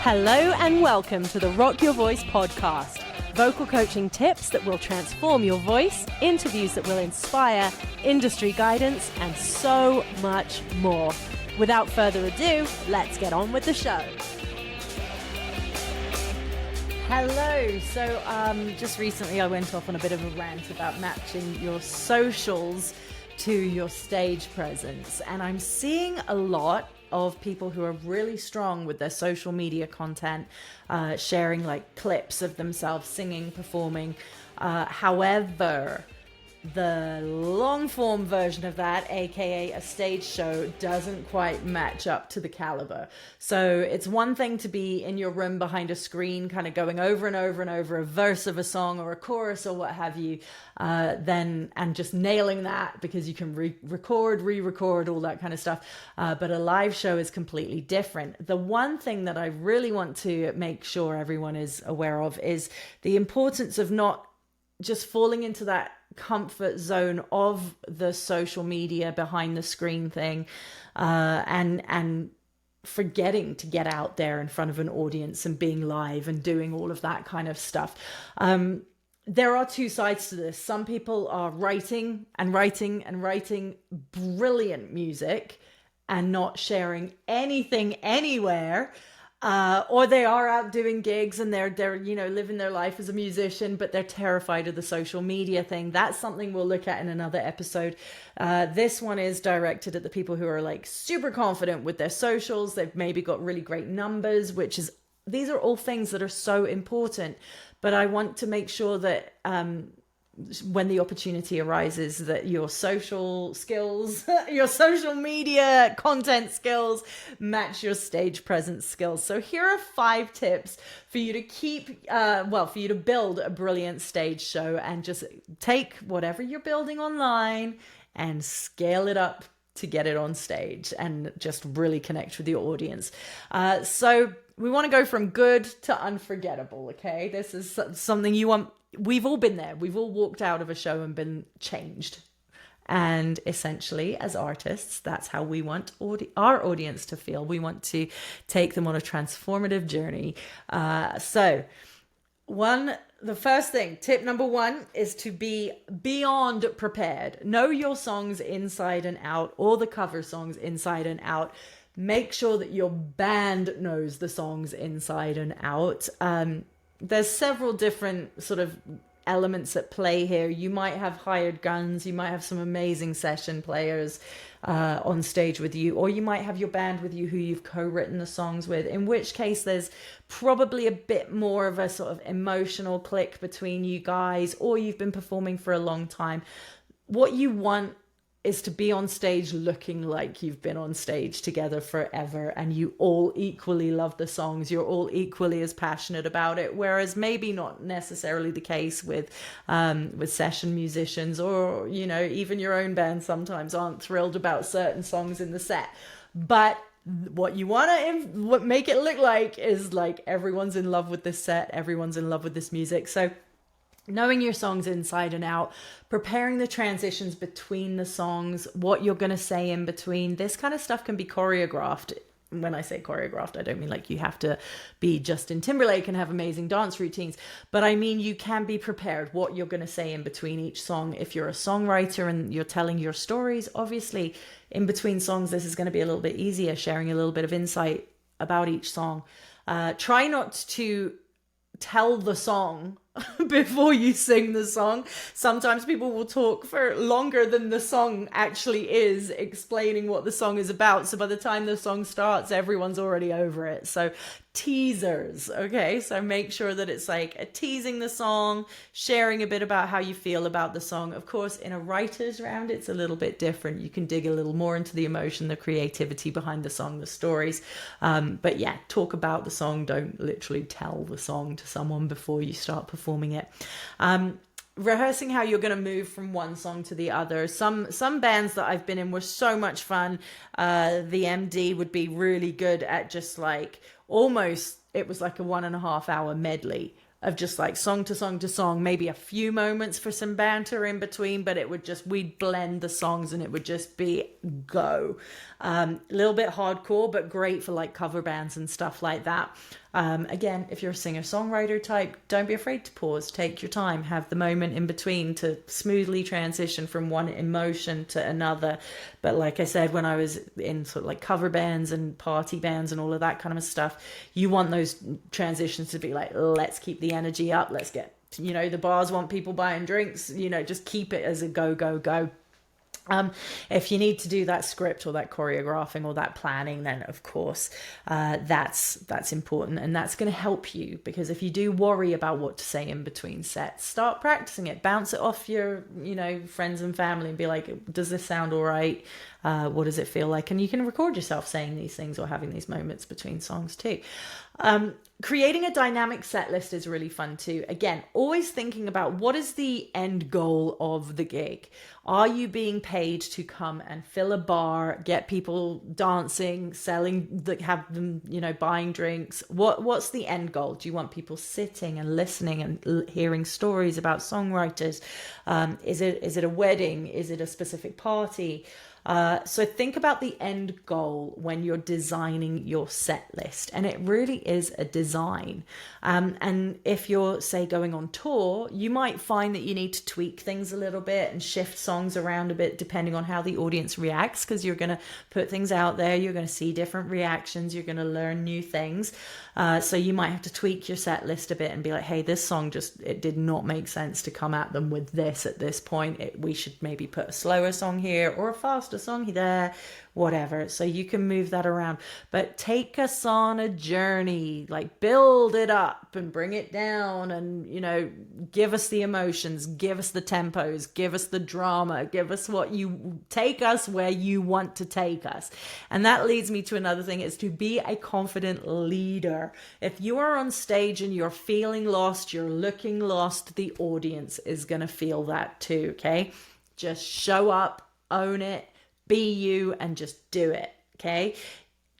Hello and welcome to the Rock Your Voice podcast. Vocal coaching tips that will transform your voice, interviews that will inspire, industry guidance, and so much more. Without further ado, let's get on with the show. Hello. So just recently I went off on a bit of a rant about matching your socials to your stage presence. And I'm seeing a lot of people who are really strong with their social media content, sharing like clips of themselves singing, performing. However, the long form version of that, aka a stage show, doesn't quite match up to the caliber. So it's one thing to be in your room behind a screen, kind of going over and over and over a verse of a song or a chorus or what have you, and just nailing that because you can re-record, all that kind of stuff. But a live show is completely different. The one thing that I really want to make sure everyone is aware of is the importance of not just falling into that comfort zone of the social media behind the screen thing, and forgetting to get out there in front of an audience and being live and doing all of that kind of stuff. There are two sides to this. Some people are writing brilliant music and not sharing anything anywhere. Or they are out doing gigs and they're living their life as a musician, but they're terrified of the social media thing. That's something we'll look at in another episode. This one is directed at the people who are like super confident with their socials. They've maybe got really great numbers, these are all things that are so important. But I want to make sure that when the opportunity arises, that your social skills, your social media content skills match your stage presence skills. So here are 5 tips for you to for you to build a brilliant stage show and just take whatever you're building online and scale it up to get it on stage and just really connect with your audience. So we want to go from good to unforgettable, okay? This is something you want. We've all been there. We've all walked out of a show and been changed. And essentially, as artists, that's how we want our audience to feel. We want to take them on a transformative journey. The first thing, tip number 1, is to be beyond prepared. Know your songs inside and out, or the cover songs inside and out. Make sure that your band knows the songs inside and out. There's several different sort of elements at play here. You might have hired guns, you might have some amazing session players on stage with you, or you might have your band with you who you've co-written the songs with, in which case there's probably a bit more of a sort of emotional click between you guys, or you've been performing for a long time. What you want is to be on stage looking like you've been on stage together forever and you all equally love the songs, you're all equally as passionate about it, whereas maybe not necessarily the case with session musicians, or even your own band sometimes aren't thrilled about certain songs in the set. But what you want to make it look like is like everyone's in love with this set, everyone's in love with this music. So knowing your songs inside and out, preparing the transitions between the songs, what you're going to say in between. This kind of stuff can be choreographed. When I say choreographed, I don't mean like you have to be Justin Timberlake and have amazing dance routines, but I mean you can be prepared what you're going to say in between each song. If you're a songwriter and you're telling your stories, obviously in between songs, this is going to be a little bit easier, sharing a little bit of insight about each song. Try not to tell the song before you sing the song. Sometimes people will talk for longer than the song actually is, explaining what the song is about. So by the time the song starts, everyone's already over it. So teasers, okay? So make sure that it's like a teasing the song, sharing a bit about how you feel about the song. Of course, in a writer's round, it's a little bit different. You can dig a little more into the emotion, the creativity behind the song, the stories. But yeah, talk about the song. Don't literally tell the song to someone before you start performing it. Rehearsing how you're going to move from one song to the other. Some bands that I've been in were so much fun. The MD would be really good at just like almost, it was like a 1.5 hour medley of just like song to song to song, maybe a few moments for some banter in between, but it would just, we'd blend the songs and it would just be go. A little bit hardcore, but great for like cover bands and stuff like that. Again, if you're a singer-songwriter type, don't be afraid to pause, take your time, have the moment in between to smoothly transition from one emotion to another. But like I said, when I was in sort of like cover bands and party bands and all of that kind of stuff, you want those transitions to be like, let's keep the energy up, let's get, the bars want people buying drinks, just keep it as a go, go, go. If you need to do that script or that choreographing or that planning, then of course that's important, and that's going to help you, because if you do worry about what to say in between sets, start practicing it, bounce it off your friends and family and be like, does this sound all right? What does it feel like? And you can record yourself saying these things or having these moments between songs too. Creating a dynamic set list is really fun too. Again, always thinking about what is the end goal of the gig. Are you being paid to come and fill a bar, get people dancing, selling, have them, buying drinks? What's the end goal? Do you want people sitting and listening and hearing stories about songwriters? Is it a wedding? Is it a specific party? So think about the end goal when you're designing your set list, and it really is a design. And if you're, say, going on tour, you might find that you need to tweak things a little bit and shift songs around a bit depending on how the audience reacts, because you're going to put things out there, you're going to see different reactions, you're going to learn new things. So you might have to tweak your set list a bit and be like, hey, this song it did not make sense to come at them with this at this point. We should maybe put a slower song here or a faster song there, whatever. So you can move that around, but take us on a journey, like build it up and bring it down, and give us the emotions, give us the tempos, give us the drama, give us take us where you want to take us. And that leads me to another thing, is to be a confident leader. If you are on stage and you're feeling lost, you're looking lost, the audience is going to feel that too. Okay, just show up, own it, be you, and just do it. Okay,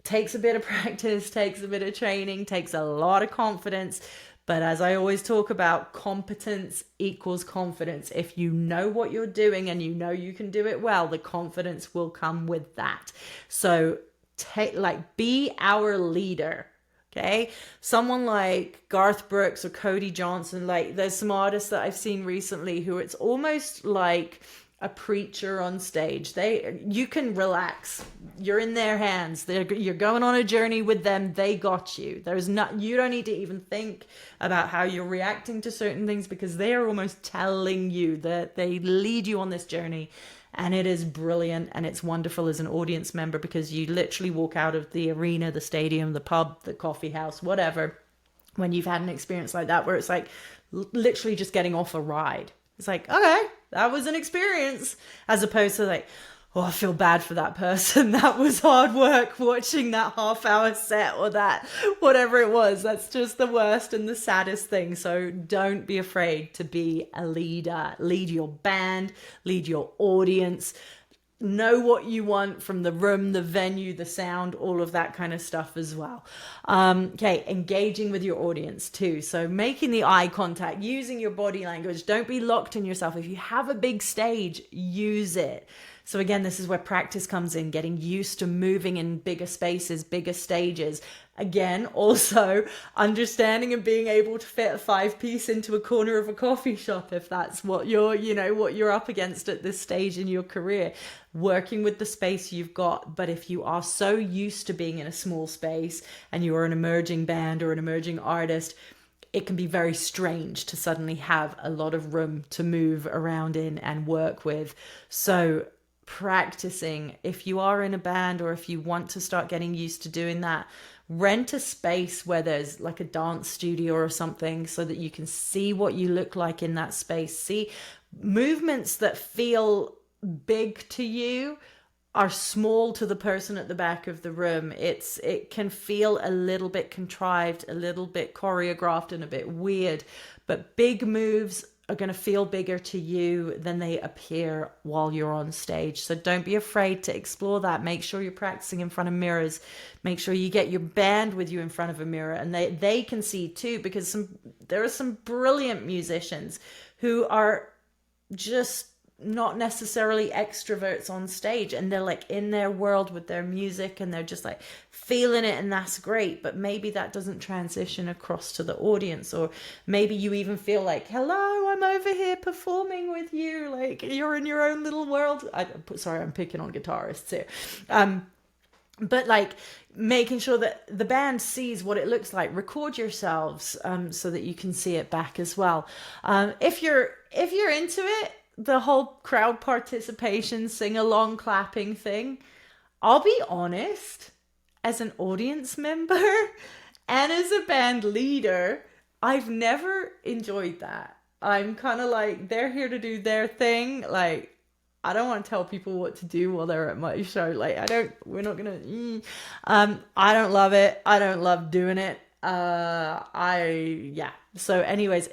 takes a bit of practice, takes a bit of training, takes a lot of confidence. But as I always talk about, competence equals confidence. If you know what you're doing and you can do it well, the confidence will come with that. So be our leader. Okay, someone like Garth Brooks or Cody Johnson, there's some artists that I've seen recently who it's almost like a preacher on stage. You can relax. You're in their hands. You're going on a journey with them. They got you. You don't need to even think about how you're reacting to certain things, because they are almost telling you that they lead you on this journey. And it is brilliant, and it's wonderful as an audience member, because you literally walk out of the arena, the stadium, the pub, the coffee house, whatever, when you've had an experience like that, where it's like literally just getting off a ride. It's like, okay, that was an experience, as opposed to like, oh, I feel bad for that person. That was hard work watching that half-hour set, or that whatever it was. That's just the worst and the saddest thing. So don't be afraid to be a leader. Lead your band, lead your audience. Know what you want from the room, the venue, the sound, all of that kind of stuff as well. Okay, engaging with your audience too. So making the eye contact, using your body language. Don't be locked in yourself. If you have a big stage, use it. So again, this is where practice comes in, getting used to moving in bigger spaces, bigger stages. Again, also understanding and being able to fit a 5-piece into a corner of a coffee shop, if that's what you're up against at this stage in your career. Working with the space you've got. But if you are so used to being in a small space and you are an emerging band or an emerging artist, it can be very strange to suddenly have a lot of room to move around in and work with. So practicing, if you are in a band, or if you want to start getting used to doing that, rent a space where there's like a dance studio or something, so that you can see what you look like in that space. See movements that feel big to you are small to the person at the back of the room. It can feel a little bit contrived, a little bit choreographed, and a bit weird, but big moves are going to feel bigger to you than they appear while you're on stage. So don't be afraid to explore that. Make sure you're practicing in front of mirrors. Make sure you get your band with you in front of a mirror, and they can see too, because there are some brilliant musicians who are just not necessarily extroverts on stage, and they're like in their world with their music and they're just like feeling it, and that's great, but maybe that doesn't transition across to the audience. Or maybe you even feel like, hello, I'm over here performing with you, like you're in your own little world. Sorry, I'm picking on guitarists here. But like making sure that the band sees what it looks like. Record yourselves so that you can see it back as well. If you're into it, the whole crowd participation, sing along, clapping thing, I'll be honest, as an audience member and as a band leader, I've never enjoyed that. I'm kind of like, they're here to do their thing. Like, I don't want to tell people what to do while they're at my show. Like, we're not gonna, I don't love it. I don't love doing it. Yeah. So anyways,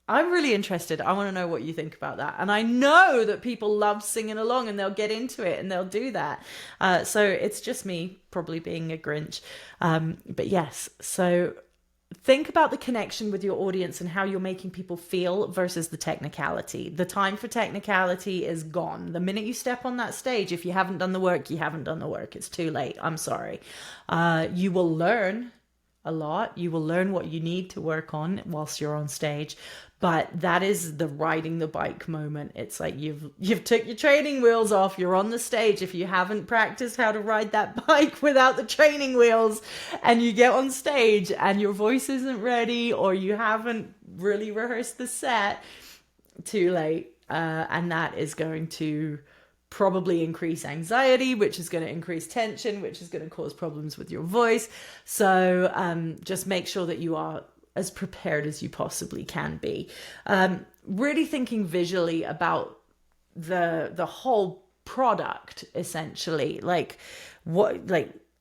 I'm really interested. I want to know what you think about that. And I know that people love singing along and they'll get into it and they'll do that. So it's just me probably being a Grinch. But yes, so think about the connection with your audience and how you're making people feel versus the technicality. The time for technicality is gone. The minute you step on that stage, if you haven't done the work, you haven't done the work. It's too late. I'm sorry. You will learn a lot. You will learn what you need to work on whilst you're on stage. But that is the riding the bike moment. It's like you've took your training wheels off. You're on the stage. If you haven't practiced how to ride that bike without the training wheels, and you get on stage and your voice isn't ready, or you haven't really rehearsed the set, too late. And that is going to probably increase anxiety, which is going to increase tension, which is going to cause problems with your voice. So just make sure that you are as prepared as you possibly can be. Really thinking visually about the whole product, essentially. Like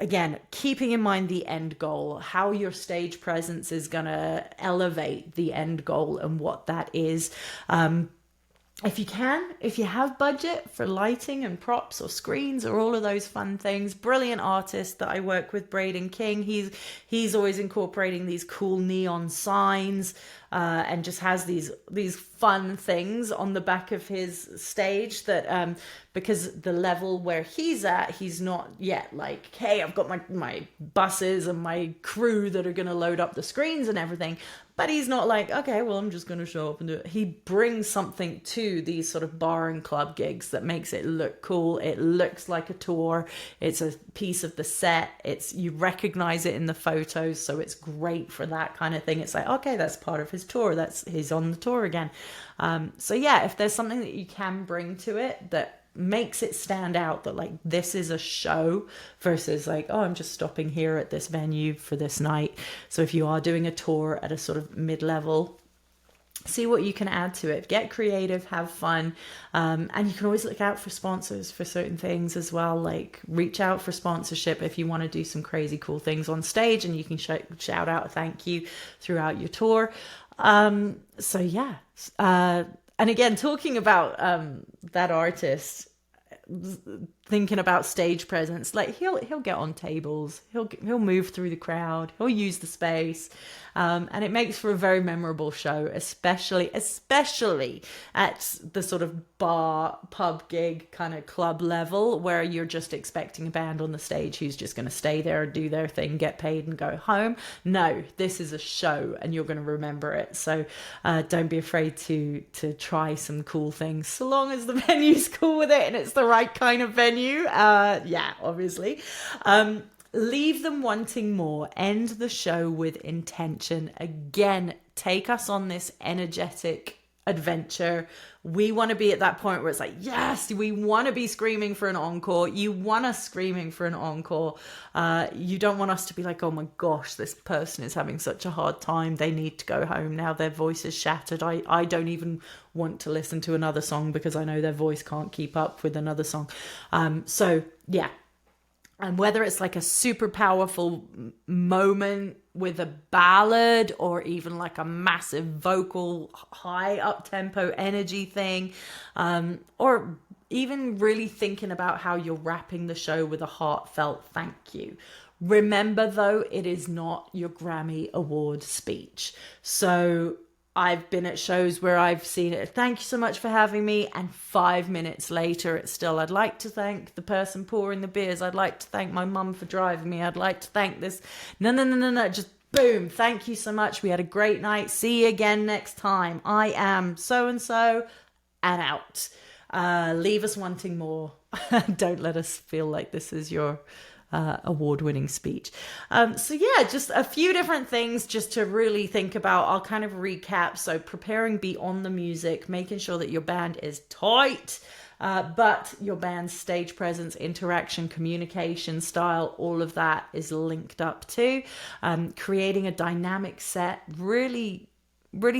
again, keeping in mind the end goal, how your stage presence is going to elevate the end goal and what that is. If you have budget for lighting and props or screens or all of those fun things, brilliant artist that I work with, Braden King, he's always incorporating these cool neon signs and just has these fun things on the back of his stage that because the level where he's at, he's not yet like, hey, I've got my buses and my crew that are going to load up the screens and everything. But he's not like, okay, well, I'm just going to show up and do it. He brings something to these sort of bar and club gigs that makes it look cool. It looks like a tour. It's a piece of the set. You recognize it in the photos, so it's great for that kind of thing. It's like, okay, that's part of his tour. He's on the tour again. So yeah, if there's something that you can bring to it that makes it stand out, that like this is a show versus like, oh, I'm just stopping here at this venue for this night. So if you are doing a tour at a sort of mid-level, see what you can add to it. Get creative, have fun, and you can always look out for sponsors for certain things as well. Like reach out for sponsorship if you want to do some crazy cool things on stage, and you can shout out a thank you throughout your tour. So yeah, and again, talking about that artist, thinking about stage presence, like he'll get on tables, he'll move through the crowd, he'll use the space, and it makes for a very memorable show, especially at the sort of bar pub gig kind of club level, where you're just expecting a band on the stage who's just going to stay there, do their thing, get paid and go home. No, this is a show and you're going to remember it. So don't be afraid to try some cool things, so long as the venue's cool with it and it's the right kind of venue. Yeah, obviously. Leave them wanting more. End the show with intention. Again, take us on this energetic adventure. We want to be at that point where it's like, yes, we want to be screaming for an encore. You want us screaming for an encore. You don't want us to be like, oh my gosh, this person is having such a hard time. They need to go home now. Their voice is shattered. I don't even want to listen to another song because I know their voice can't keep up with another song. So yeah. And whether it's like a super powerful moment with a ballad or even like a massive vocal, high up-tempo energy thing, or even really thinking about how you're wrapping the show with a heartfelt thank you. Remember, though, it is not your Grammy Award speech. So I've been at shows where I've seen it. Thank you so much for having me. And 5 minutes later, it's still, I'd like to thank the person pouring the beers. I'd like to thank my mum for driving me. I'd like to thank this. No. Just boom. Thank you so much. We had a great night. See you again next time. I am so-and-so and out. Leave us wanting more. Don't let us feel like this is your award-winning speech. So yeah, just a few different things just to really think about. I'll kind of recap. So preparing beyond the music, making sure that your band is tight, but your band's stage presence, interaction, communication style, all of that is linked up to creating a dynamic set. Really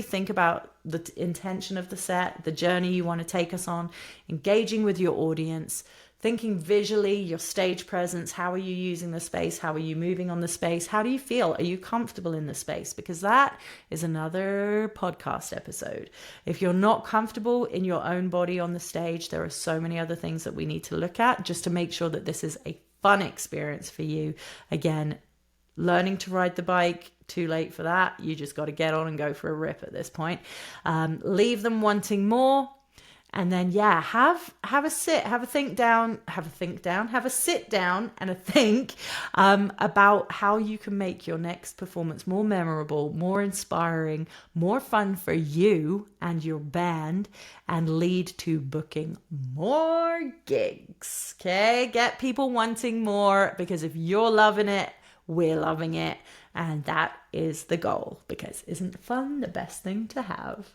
think about the intention of the set, the journey you want to take us on, engaging with your audience, thinking visually, your stage presence, how are you using the space? How are you moving on the space? How do you feel? Are you comfortable in the space? Because that is another podcast episode. If you're not comfortable in your own body on the stage, there are so many other things that we need to look at just to make sure that this is a fun experience for you. Again, learning to ride the bike, too late for that. You just got to get on and go for a rip at this point. Leave them wanting more. And then, yeah, have a sit down and a think about how you can make your next performance more memorable, more inspiring, more fun for you and your band, and lead to booking more gigs. Okay, get people wanting more, because if you're loving it, we're loving it. And that is the goal, because isn't fun the best thing to have?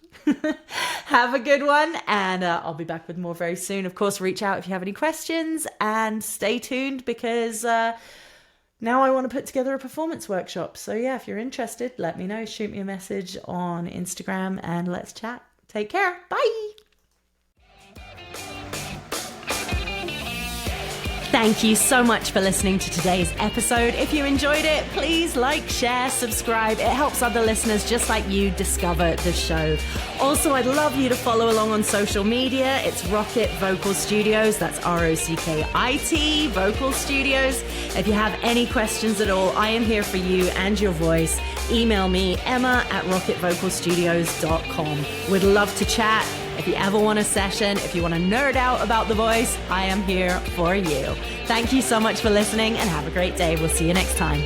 Have a good one, and I'll be back with more very soon. Of course, reach out if you have any questions, and stay tuned, because now I want to put together a performance workshop. So yeah, if you're interested, let me know. Shoot me a message on Instagram and let's chat. Take care. Bye. Thank you so much for listening to today's episode. If you enjoyed it, please like, share, subscribe. It helps other listeners just like you discover the show. Also, I'd love you to follow along on social media. It's Rocket Vocal Studios. That's ROCKIT Vocal Studios. If you have any questions at all, I am here for you and your voice. Email me, emma@rocketvocalstudios.com. Would love to chat. If you ever want a session, if you want to nerd out about the voice, I am here for you. Thank you so much for listening, and have a great day. We'll see you next time.